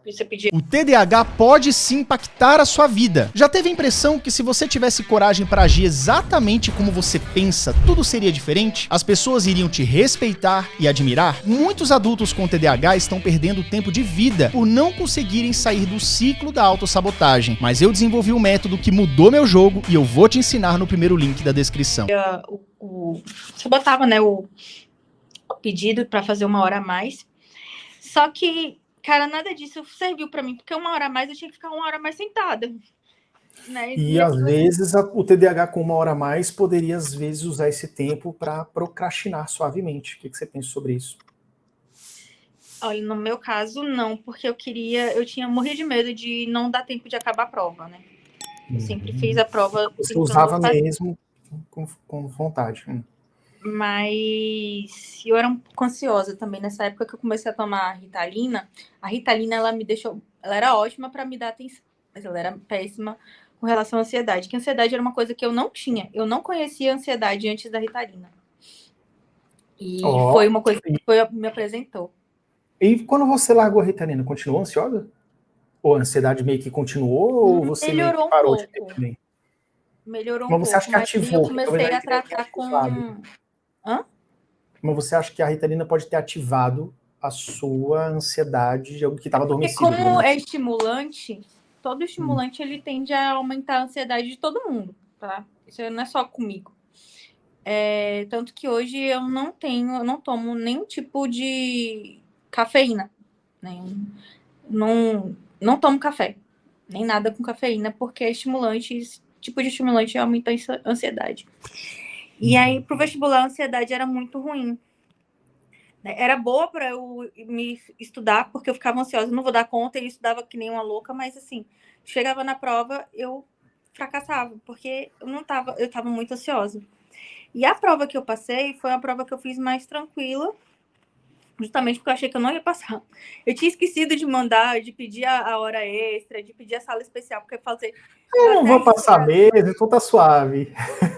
você pedir. O TDAH pode sim impactar a sua vida. Já teve a impressão que se você tivesse coragem para agir exatamente como você pensa, tudo seria diferente? As pessoas iriam te respeitar e admirar? Muitos adultos com TDAH estão perdendo tempo de vida por não conseguirem sair do ciclo da autossabotagem. Mas eu desenvolvi um método que mudou meu jogo e eu vou te ensinar no primeiro link da descrição. Você botava, né, o pedido para fazer 1 hora a mais. Só que, cara, nada disso serviu para mim, porque 1 hora a mais eu tinha que ficar 1 hora a mais sentada. Né? E às vezes o TDAH com 1 hora a mais poderia às vezes usar esse tempo para procrastinar suavemente. O que você pensa sobre isso? Olha, no meu caso, não, porque eu morria de medo de não dar tempo de acabar a prova, né? Eu sempre fiz a prova. Você usava mesmo com vontade. Mas eu era um pouco ansiosa também nessa época que eu comecei a tomar a Ritalina. A Ritalina, ela me deixou. Ela era ótima para me dar atenção, mas ela era péssima com relação à ansiedade. Que a ansiedade era uma coisa que eu não tinha. Eu não conhecia a ansiedade antes da Ritalina. E foi uma coisa que me apresentou. E quando você largou a Ritalina, continuou ansiosa? Ou a ansiedade meio que continuou? Ou você melhorou meio que parou um pouco. de ter também? Melhorou Mas um você pouco. Acha que ativou? Eu comecei a tratar com... Hã? Mas você acha que a Ritalina pode ter ativado a sua ansiedade de algo que estava adormecido? Porque como é estimulante, todo estimulante ele tende a aumentar a ansiedade de todo mundo, tá? Isso não é só comigo. Tanto que hoje eu não tomo nenhum tipo de cafeína. Não tomo café. Nem nada com cafeína, porque esse tipo de estimulante aumenta a ansiedade. E aí, pro vestibular, a ansiedade era muito ruim. Era boa para eu me estudar, porque eu ficava ansiosa, não vou dar conta, e estudava que nem uma louca, mas assim, chegava na prova, eu fracassava, porque eu estava muito ansiosa. E a prova que eu passei foi uma prova que eu fiz mais tranquila, justamente porque eu achei que eu não ia passar. Eu tinha esquecido de pedir a hora extra, de pedir a sala especial, porque eu falei... Eu não vou passar mesmo, então tá suave.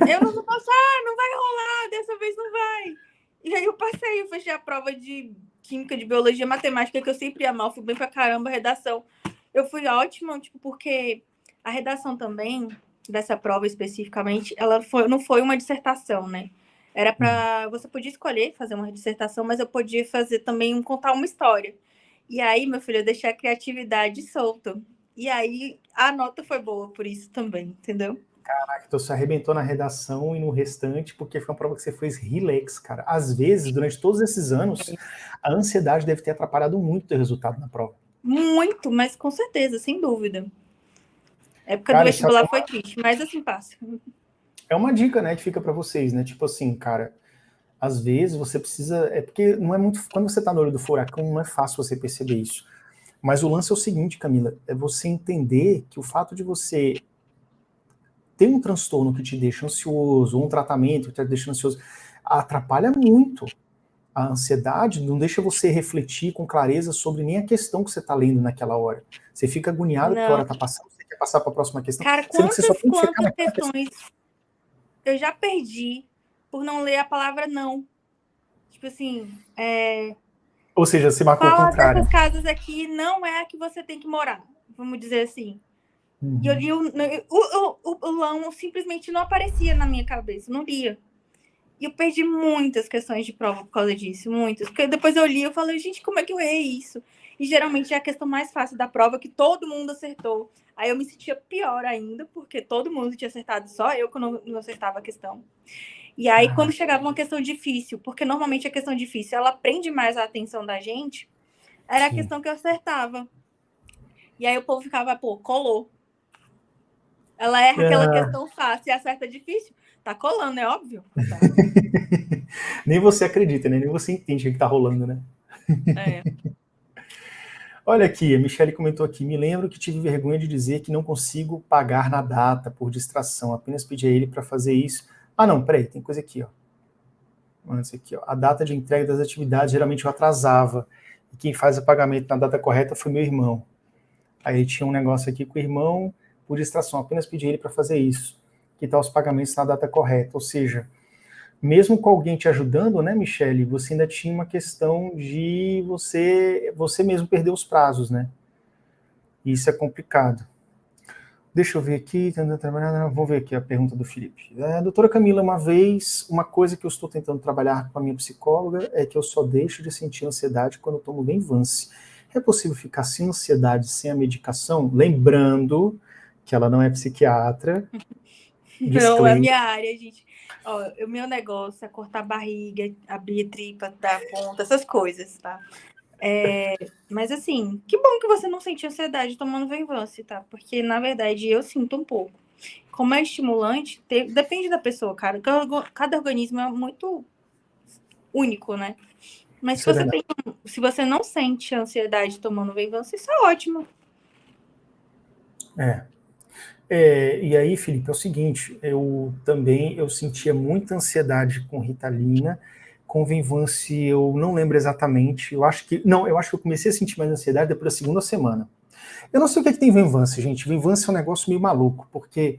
Eu não vou passar, não vai rolar, dessa vez não vai. E aí eu passei, eu fechei a prova de química, de biologia, matemática, que eu sempre ia mal, fui bem pra caramba, redação. Eu fui ótima, porque a redação também, dessa prova especificamente, não foi uma dissertação, né? Era pra... Você podia escolher fazer uma dissertação, mas eu podia fazer também, contar uma história. E aí, meu filho, eu deixei a criatividade solta. E aí, a nota foi boa por isso também, entendeu? Caraca, então você arrebentou na redação e no restante, porque foi uma prova que você fez relax, cara. Às vezes, durante todos esses anos, a ansiedade deve ter atrapalhado muito o resultado na prova. Muito, mas com certeza, sem dúvida. A época do vestibular foi triste, mas assim passa. É uma dica, né, que fica para vocês, né? Tipo assim, cara, às vezes você precisa... porque não é muito... Quando você tá no olho do furacão, não é fácil você perceber isso. Mas o lance é o seguinte, Camila, é você entender que o fato de você ter um transtorno que te deixa ansioso, um tratamento que te deixa ansioso, atrapalha muito a ansiedade, não deixa você refletir com clareza sobre nem a questão que você está lendo naquela hora. Você fica agoniado porque a hora está passando, você quer passar para a próxima questão. Cara, quantas questões eu já perdi por não ler a palavra não. Tipo assim, Ou seja, você marcou o contrário. Qual dessas casas aqui não é a que você tem que morar? Vamos dizer assim. E eu li o lão simplesmente não aparecia na minha cabeça, não lia. E eu perdi muitas questões de prova por causa disso, muitas. Porque depois eu li e falei, gente, como é que eu errei isso? E geralmente é a questão mais fácil da prova que todo mundo acertou. Aí eu me sentia pior ainda, porque todo mundo tinha acertado, só eu que não acertava a questão. E aí, quando chegava uma questão difícil, porque normalmente a questão difícil, ela prende mais a atenção da gente, era a questão que eu acertava. E aí o povo ficava, pô, colou. Ela erra aquela questão fácil e acerta difícil. Tá colando, é óbvio. Tá. Nem você acredita, né? Nem você entende o que tá rolando, né? Olha aqui, a Michelle comentou aqui, me lembro que tive vergonha de dizer que não consigo pagar na data por distração, apenas pedi a ele para fazer isso. Ah não, peraí, tem coisa aqui, ó. Antes aqui, ó. A data de entrega das atividades geralmente eu atrasava, e quem faz o pagamento na data correta foi meu irmão. Aí tinha um negócio aqui com o irmão, por distração, apenas pedi a ele para fazer isso. Que tal os pagamentos na data correta? Ou seja, mesmo com alguém te ajudando, né, Michele, você ainda tinha uma questão de você mesmo perder os prazos, né? Isso é complicado. Deixa eu ver aqui, vamos ver aqui a pergunta do Felipe. Doutora Camila, uma coisa que eu estou tentando trabalhar com a minha psicóloga é que eu só deixo de sentir ansiedade quando eu tomo Venvance. É possível ficar sem ansiedade, sem a medicação? Lembrando que ela não é psiquiatra. Não é a minha área, gente. Ó, o meu negócio é cortar a barriga, abrir a tripa, dar ponta, essas coisas, tá? Mas assim, que bom que você não sente ansiedade tomando Venvance, tá? Porque, na verdade, eu sinto um pouco. Como é estimulante, depende da pessoa, cara. Cada organismo é muito único, né? Mas se você não sente ansiedade tomando Venvance, isso é ótimo. E aí, Felipe, é o seguinte, eu sentia muita ansiedade com Ritalina. Com Venvance eu não lembro exatamente, eu acho que eu comecei a sentir mais ansiedade depois da segunda semana. Eu não sei o que tem Venvance, gente. Venvance é um negócio meio maluco, porque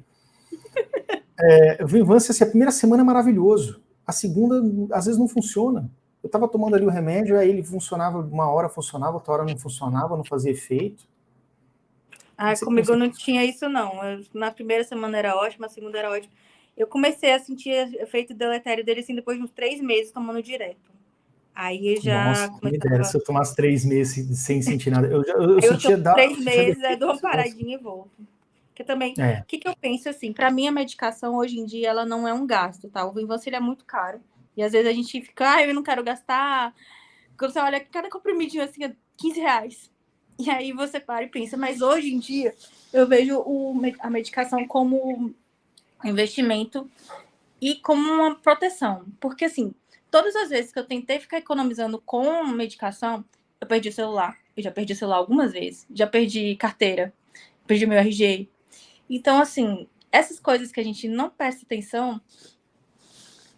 Venvance, assim, a primeira semana é maravilhoso, a segunda às vezes não funciona. Eu tava tomando ali o remédio, aí ele funcionava, uma hora funcionava, outra hora não funcionava, não fazia efeito. Comigo não tinha isso, não. Na primeira semana era ótimo, na segunda era ótimo. Eu comecei a sentir efeito deletério dele assim depois de uns 3 meses tomando direto. Aí eu já... Nossa, me dera, se eu tomasse 3 meses sem sentir nada. Eu sentia... 3 meses, aí dou uma paradinha e volto. Porque também, o que eu penso assim, pra mim a medicação hoje em dia, ela não é um gasto, tá? O Venvance, ele é muito caro. E às vezes a gente fica, eu não quero gastar. Quando você olha, cada comprimidinho assim é R$15. E aí você para e pensa, mas hoje em dia eu vejo a medicação como investimento e como uma proteção. Porque assim, todas as vezes que eu tentei ficar economizando com medicação, eu perdi o celular. Eu já perdi o celular algumas vezes. Já perdi carteira. Perdi meu RG. Então, assim, essas coisas que a gente não presta atenção,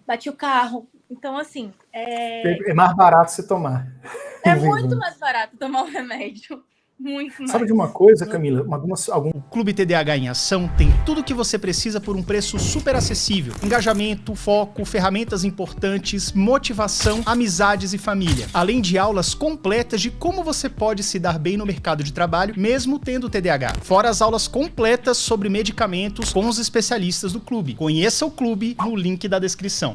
bati o carro. Então, assim... É mais barato você tomar. É muito mais barato tomar um remédio. Muito mais. Sabe de uma coisa, Camila? O Clube TDAH em Ação tem tudo o que você precisa por um preço super acessível. Engajamento, foco, ferramentas importantes, motivação, amizades e família. Além de aulas completas de como você pode se dar bem no mercado de trabalho, mesmo tendo TDAH. Fora as aulas completas sobre medicamentos com os especialistas do clube. Conheça o clube no link da descrição.